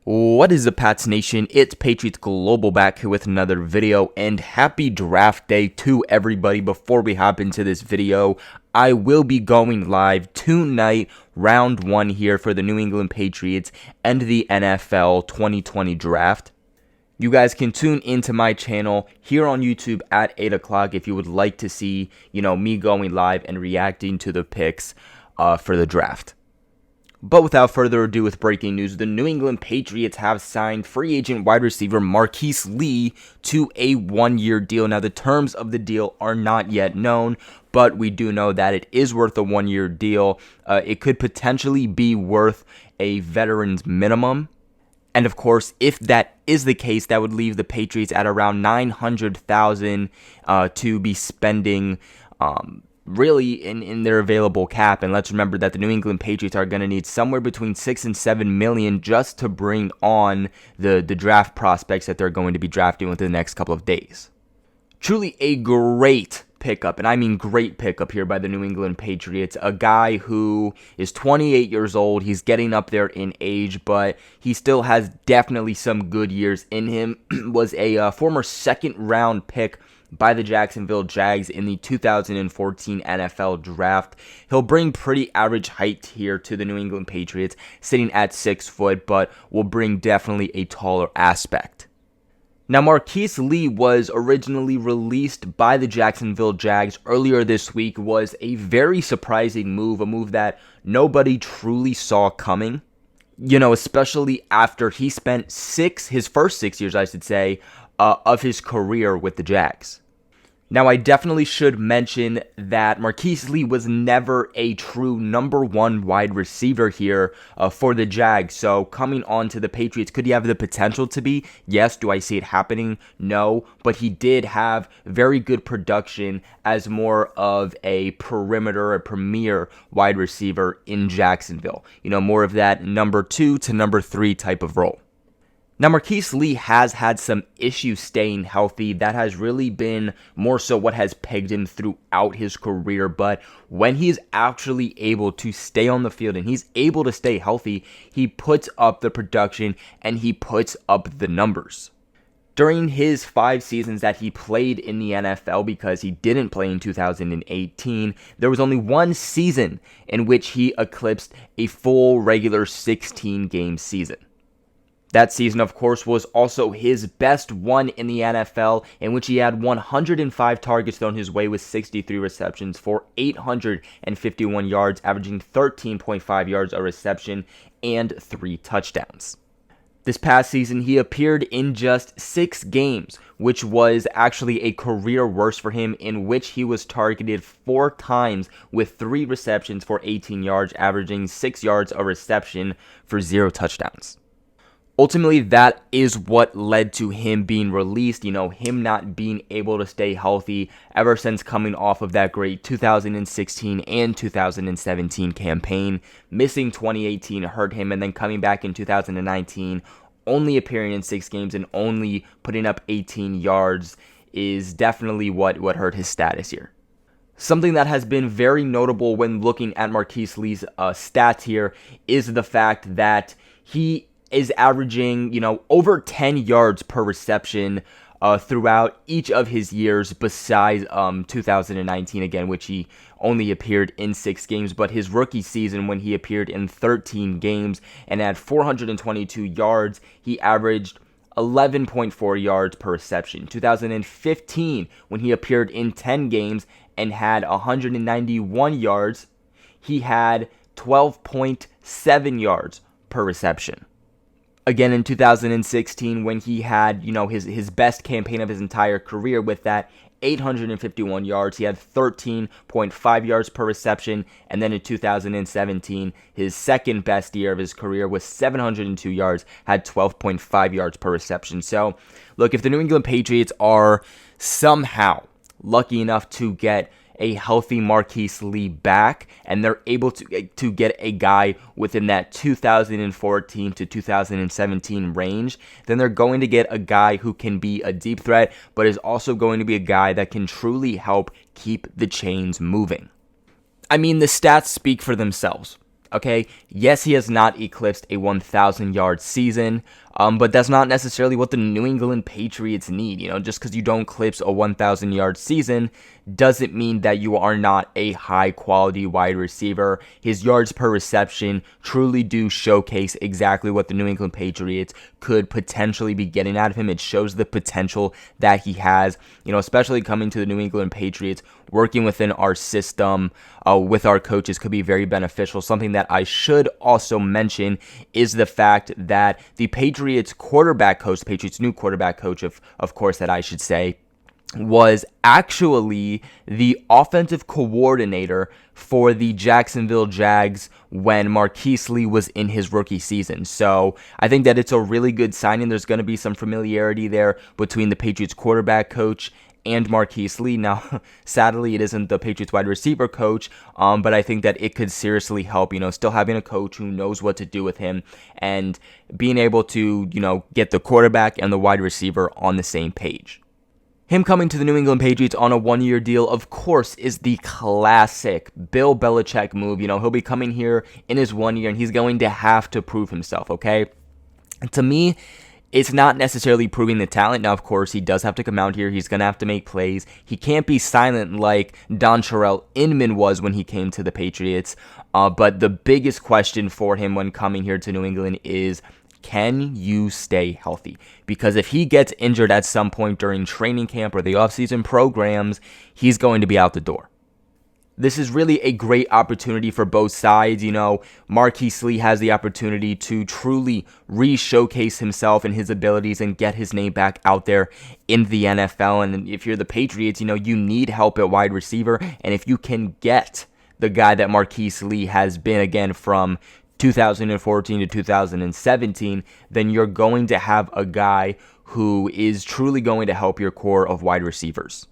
What is up, Pats Nation? It's Patriots Global back here with another video, and happy draft day to everybody. Before we hop into this video, I will be going live tonight, round 1 here for the New England Patriots and the NFL 2020 draft. You guys can tune into my channel here on YouTube at 8 o'clock if you would like to see, me going live and reacting to the picks for the draft. But without further ado, with breaking news, the New England Patriots have signed free agent wide receiver Marquise Lee to a 1-year deal. Now, the terms of the deal are not yet known, but we do know that it is worth a 1-year deal. It could potentially be worth a veteran's minimum. And of course, if that is the case, that would leave the Patriots at around $900,000 to be spending really in their available cap. And let's remember that the New England Patriots are going to need somewhere between $6 and $7 million just to bring on the draft prospects that they're going to be drafting within the next couple of days. Truly a great pickup, and I mean great pickup here by the New England Patriots. A guy who is 28 years old. He's getting up there in age, but he still has definitely some good years in him. Was a former second-round pick by the Jacksonville Jags in the 2014 NFL Draft. He'll bring pretty average height here to the New England Patriots, sitting at 6 foot, but will bring definitely a taller aspect. Now, Marquise Lee was originally released by the Jacksonville Jags earlier this week. Was a very surprising move, a move that nobody truly saw coming. Especially after he spent his first 6 years, I should say, of his career with the Jags. Now, I definitely should mention that Marquise Lee was never a true number 1 wide receiver here for the Jags. So coming on to the Patriots, could he have the potential to be? Yes. Do I see it happening? No. But he did have very good production as more of a perimeter, a premier wide receiver in Jacksonville. More of that number 2 to number 3 type of role. Now, Marquise Lee has had some issues staying healthy. That has really been more so what has pegged him throughout his career. But when he's actually able to stay on the field and he's able to stay healthy, he puts up the production and he puts up the numbers. During his 5 seasons that he played in the NFL, because he didn't play in 2018, there was only 1 season in which he eclipsed a full regular 16-game season. That season, of course, was also his best one in the NFL, in which he had 105 targets thrown his way with 63 receptions for 851 yards, averaging 13.5 yards a reception and 3 touchdowns. This past season, he appeared in just 6 games, which was actually a career worst for him, in which he was targeted 4 times with 3 receptions for 18 yards, averaging 6 yards a reception for 0 touchdowns. Ultimately, that is what led to him being released, him not being able to stay healthy ever since coming off of that great 2016 and 2017 campaign. Missing 2018 hurt him, and then coming back in 2019, only appearing in 6 games and only putting up 18 yards is definitely what hurt his status here. Something that has been very notable when looking at Marquise Lee's stats here is the fact that he is averaging, over 10 yards per reception throughout each of his years besides 2019, again, which he only appeared in 6 games. But his rookie season, when he appeared in 13 games and had 422 yards, he averaged 11.4 yards per reception. 2015, when he appeared in 10 games and had 191 yards, he had 12.7 yards per reception. Again, in 2016, when he had, his best campaign of his entire career with that 851 yards, he had 13.5 yards per reception. And then in 2017, his second best year of his career was 702 yards, had 12.5 yards per reception. So, look, if the New England Patriots are somehow lucky enough to get a healthy Marquise Lee back, and they're able to get a guy within that 2014 to 2017 range, then they're going to get a guy who can be a deep threat, but is also going to be a guy that can truly help keep the chains moving. I mean, the stats speak for themselves. Okay, yes, he has not eclipsed a 1,000-yard season, but that's not necessarily what the New England Patriots need. Just because you don't eclipse a 1,000-yard season doesn't mean that you are not a high-quality wide receiver. His yards per reception truly do showcase exactly what the New England Patriots could potentially be getting out of him. It shows the potential that he has, especially coming to the New England Patriots. Working within our system with our coaches could be very beneficial. Something that I should also mention is the fact that the Patriots quarterback coach, the Patriots new quarterback coach, of course, that I should say, was actually the offensive coordinator for the Jacksonville Jags when Marquise Lee was in his rookie season. So I think that it's a really good signing. There's going to be some familiarity there between the Patriots quarterback coach and Marquise Lee. Now, sadly, it isn't the Patriots wide receiver coach, but I think that it could seriously help, still having a coach who knows what to do with him and being able to, get the quarterback and the wide receiver on the same page. Him coming to the New England Patriots on a one-year deal, of course, is the classic Bill Belichick move. He'll be coming here in his 1 year, and he's going to have to prove himself, okay? And to me, it's not necessarily proving the talent. Now, of course, he does have to come out here. He's going to have to make plays. He can't be silent like Dontrelle Inman was when he came to the Patriots. But the biggest question for him when coming here to New England is, can you stay healthy? Because if he gets injured at some point during training camp or the offseason programs, he's going to be out the door. This is really a great opportunity for both sides. Marquise Lee has the opportunity to truly re-showcase himself and his abilities and get his name back out there in the NFL. And if you're the Patriots, you need help at wide receiver. And if you can get the guy that Marquise Lee has been, again, from 2014 to 2017, then you're going to have a guy who is truly going to help your core of wide receivers.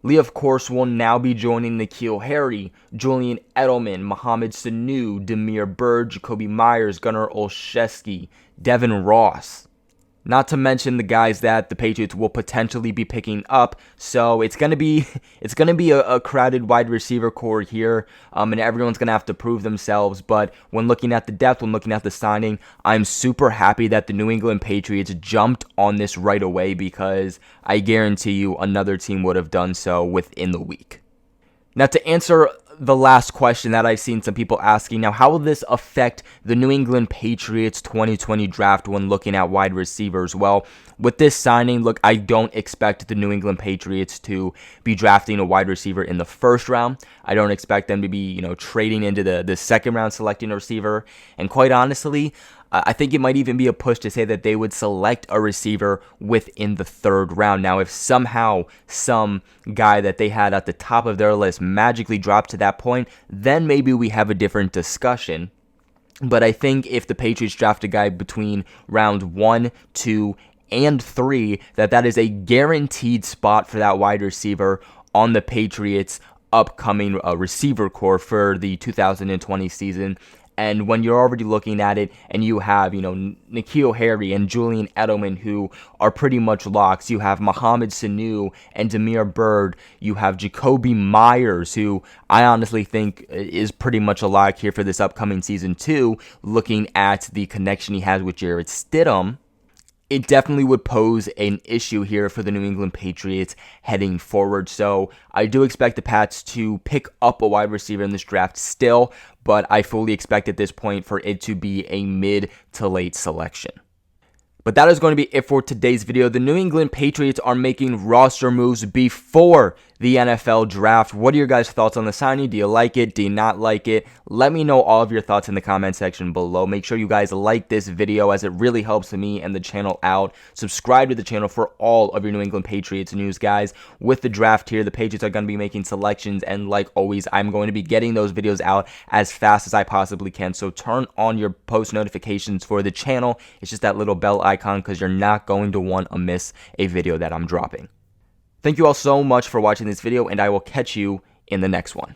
Lee, of course, will now be joining N'Keal Harry, Julian Edelman, Mohamed Sanu, Damiere Byrd, Jakobi Meyers, Gunnar Olszewski, Devin Ross. Not to mention the guys that the Patriots will potentially be picking up. So it's gonna be a crowded wide receiver core here, and everyone's gonna have to prove themselves. But when looking at the depth, when looking at the signing, I'm super happy that the New England Patriots jumped on this right away, because I guarantee you another team would have done so within the week. Now, to answer the last question that I've seen some people asking, now, how will this affect the New England Patriots 2020 draft when looking at wide receivers? Well, with this signing, look, I don't expect the New England Patriots to be drafting a wide receiver in the first round. I don't expect them to be, trading into the second round selecting a receiver. And quite honestly, I think it might even be a push to say that they would select a receiver within the third round. Now, if somehow some guy that they had at the top of their list magically dropped to that point, then maybe we have a different discussion. But I think if the Patriots draft a guy between round 1, 2, and 3, that is a guaranteed spot for that wide receiver on the Patriots' upcoming receiver core for the 2020 season. And when you're already looking at it and you have, N'Keal Harry and Julian Edelman, who are pretty much locks. You have Mohamed Sanu and Damiere Byrd. You have Jakobi Meyers, who I honestly think is pretty much a lock here for this upcoming season too, looking at the connection he has with Jarrett Stidham. It definitely would pose an issue here for the New England Patriots heading forward. So I do expect the Pats to pick up a wide receiver in this draft still, but I fully expect at this point for it to be a mid to late selection. But that is going to be it for today's video. The New England Patriots are making roster moves before the NFL draft. What are your guys' thoughts on the signing? Do you like it? Do you not like it? Let me know all of your thoughts in the comment section below. Make sure you guys like this video, as it really helps me and the channel out. Subscribe to the channel for all of your New England Patriots news, guys. With the draft here, the Patriots are going to be making selections, and like always, I'm going to be getting those videos out as fast as I possibly can. So turn on your post notifications for the channel. It's just that little bell icon, because you're not going to want to miss a video that I'm dropping. Thank you all so much for watching this video, and I will catch you in the next one.